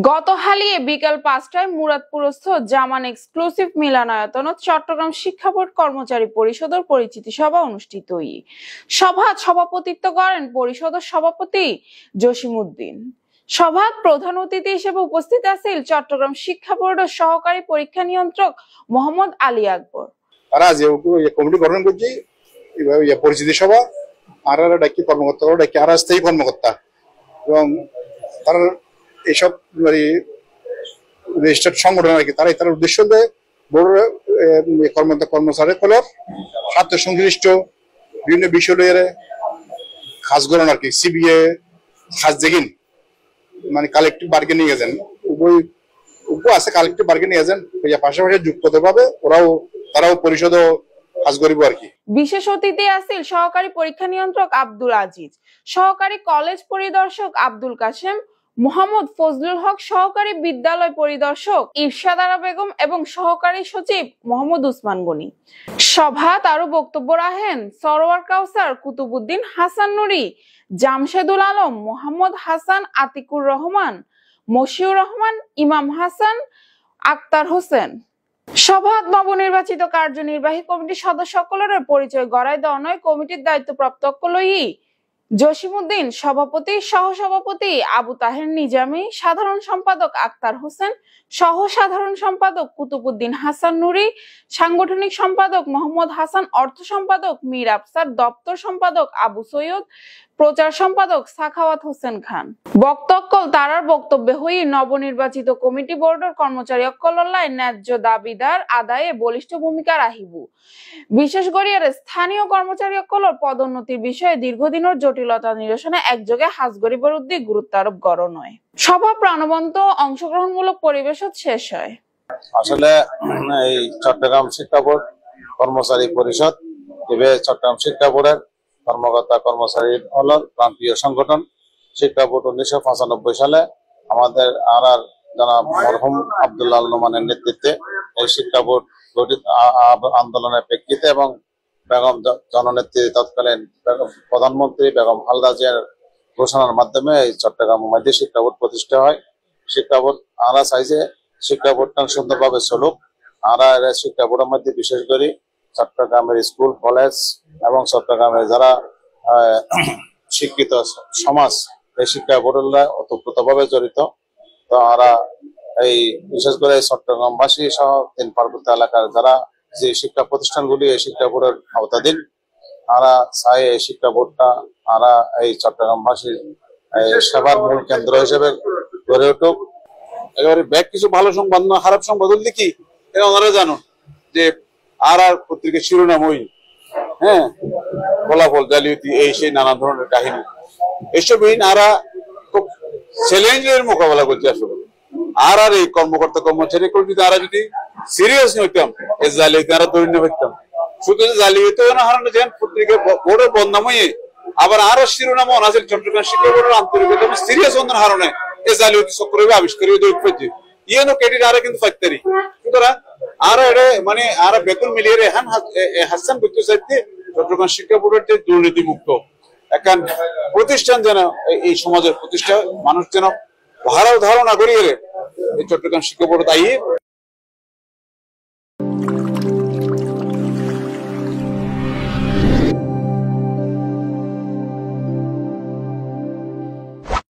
গত হালিয়ে বিকাল ৫টায় মুরাদপুরস্থ জামান এক্সক্লুসিভ মিলনায়তনত চট্টগ্রাম শিক্ষা বোর্ড কর্মচারী পরিষদের পরিচিতি সভা অনুষ্ঠিত। সভাত সভাপতিত্ব করেন পরিষদের সভাপতি জসিমউদ্দিন। সভাত প্রধান অতিথি হিসেবে উপস্থিত আছেন চট্টগ্রাম শিক্ষা বোর্ডের সহকারী পরীক্ষা নিয়ন্ত্রক মোহাম্মদ আলী আকবর। তারা যে কমিটি গঠন করছি পরিচিতি সভা আর ডাকি কর্মকর্তা ডাকি আর স্থায়ী কর্মকর্তা এবং তারা এইসব রেজিস্টার্ড সংগঠন আর কি তার উদ্দেশ্য বোর্ডের কর্মকর্তা কর্মচারী ফলের স্বার্থ সংশ্লিষ্ট বিভিন্ন বিষয় খাস গ্রহণ আর কি সিবিএ খাস দেখিন মানে কালেকটিভ বার্গেনিং এজেন্ট উভয় আছে কালেকটিভ বার্গেনিং এজেন্ট পাশাপাশি যুক্ত ভাবে তারাও পরিষদও কাজ করিব আর কি। বিশেষ অতিথি আছেন সহকারী পরীক্ষা নিয়ন্ত্রক আব্দুল আজিজ, সহকারী কলেজ পরিদর্শক আব্দুল কাশেম, মোহাম্মদ ফজলুল হক, সহকারী বিদ্যালয় পরিদর্শক ইরশাদ আরা বেগম এবং সহকারী সচিব মোহাম্মদ উসমান গনি। সভাত আরো বক্তব্য রাখেন সরওয়ার কাউসার, কুতুবউদ্দিন হাসান নুরি, জামশেদুল আলম, মোহাম্মদ হাসান, আতিকুর রহমান, মশিউর রহমান, ইমাম হাসান, আক্তার হোসেন। সভাত নবনির্বাচিত কার্যনির্বাহী কমিটির সদস্য সকলের পরিচয় গড়াই দেওয়া নয়, কমিটির দায়িত্বপ্রাপ্ত লই জসিমউদ্দিন, সভাপতি সহসভাপতি আবু তাহের নিজামী, সাধারণ সম্পাদক আক্তার হোসেন, সহ সাধারণ সম্পাদক কুতুবউদ্দিন হাসান নুরি, সাংগঠনিক সম্পাদক মোহাম্মদ হাসান, অর্থ সম্পাদক মীর আফসার, দপ্তর সম্পাদক আবু সৈয়দ, প্রচার সম্পাদক সাখাওয়াত হোসেন খান। বক্তব্য তারার বক্তব্যে হই নবনির্বাচিত কমিটি বোর্ডের কর্মচারী অকল্যাণ ন্যায্য দাবিদার আদায়ে বলিষ্ঠ ভূমিকা রাখিব। বিশেষ করে স্থানীয় কর্মচারী অকলের পদোন্নতির বিষয়ে দীর্ঘদিনের জটিলতা নিরসনে একযোগে হাজ গরিবের উদ্যোগ গুরুত্ব আরোপ করা নয়। সভা প্রাণবন্ত অংশগ্রহণমূলক পরিবেশ শেষ হয়। আসলে এই চট্টগ্রাম শিক্ষা বোর্ড কর্মচারী পরিষদ চট্টগ্রাম শিক্ষা বোর্ডের কর্মকর্তা কর্মচারীর হল প্রান্তীয় সংগঠন। শিক্ষা বোর্ড 1995 সালে আমাদের আর জনাব মরহুম আব্দুল্লাহ আল নোমানের নেতৃত্বে এই শিক্ষা বোর্ড গঠিত আন্দোলনের প্রেক্ষিতে এবং বেগম জননেত্রী তৎকালীন প্রধানমন্ত্রী বেগম খালেদা জিয়ার ঘোষণার মাধ্যমে এই চট্টগ্রাম মধ্যে শিক্ষা বোর্ড প্রতিষ্ঠা হয়। শিক্ষা বোর্ড আমরা চাইছে শিক্ষা বোর্ডটা সুন্দরভাবে চলুক। আমরা শিক্ষা বোর্ডের মধ্যে বিশেষ করে চট্টগ্রামের স্কুল কলেজ এবং চট্টগ্রামের যারা শিক্ষিত সমাজ এই শিক্ষা বোর্ডে ওতপ্রোতভাবে জড়িত। তো আমরা এই বিশেষ করে চট্টগ্রামবাসী সহ 3 পার্বত্য এলাকার যারা যে শিক্ষা প্রতিষ্ঠানগুলি এই শিক্ষা বোর্ডের আওতাধীন, আমরা চাই এই শিক্ষা বোর্ডটা আমরা এই চট্টগ্রামবাসীর সেবার মূল কেন্দ্র হিসেবে গড়ে উঠুক। একেবারে ব্যাগ কিছু ভালো সংবাদ না খারাপ সংবাদ বলতে কি ওনারা জানুন যে আর পত্রিকার শিরোনাম ওই ফলাফল জালিয়াতি এই সেই নানা ধরনের কাহিনী এসবহীন আরা খুব চ্যালেঞ্জের মোকাবেলা করছে। আসলে আর এই কর্মকর্তা কর্মচারী যদি আরা যদি সিরিয়াস নইতাম এই জালিয়াতি আরা দৈন্য হইতাম শুধু জালিয়াতি না হারানো যেন পত্রিকা বোর্ডের বদনাম হয়ে আবার আরো শিরোনাম অনাজের চট্টগ্রাম শিক্ষা বোর্ডের আন্তরিকতা এবং সিরিয়াস অন্যের হারণে এই জালিয়াতি চক্র আবিষ্কার হয়ে ইয়েনো ক্রেডিট আরা কিন্তু ফাইতারি। সুতরাং আর মানে আর বেতন মিলিয়ে রেহান হাসান করতে চাইতে চট্টগ্রাম শিক্ষা বোর্ডের যে দুর্নীতি মুক্ত এখন প্রতিষ্ঠান যেন এই সমাজের প্রতিষ্ঠা মানুষ যেন ভালো ধারণা করিয়ে এই চট্টগ্রাম শিক্ষা বোর্ড দায়ী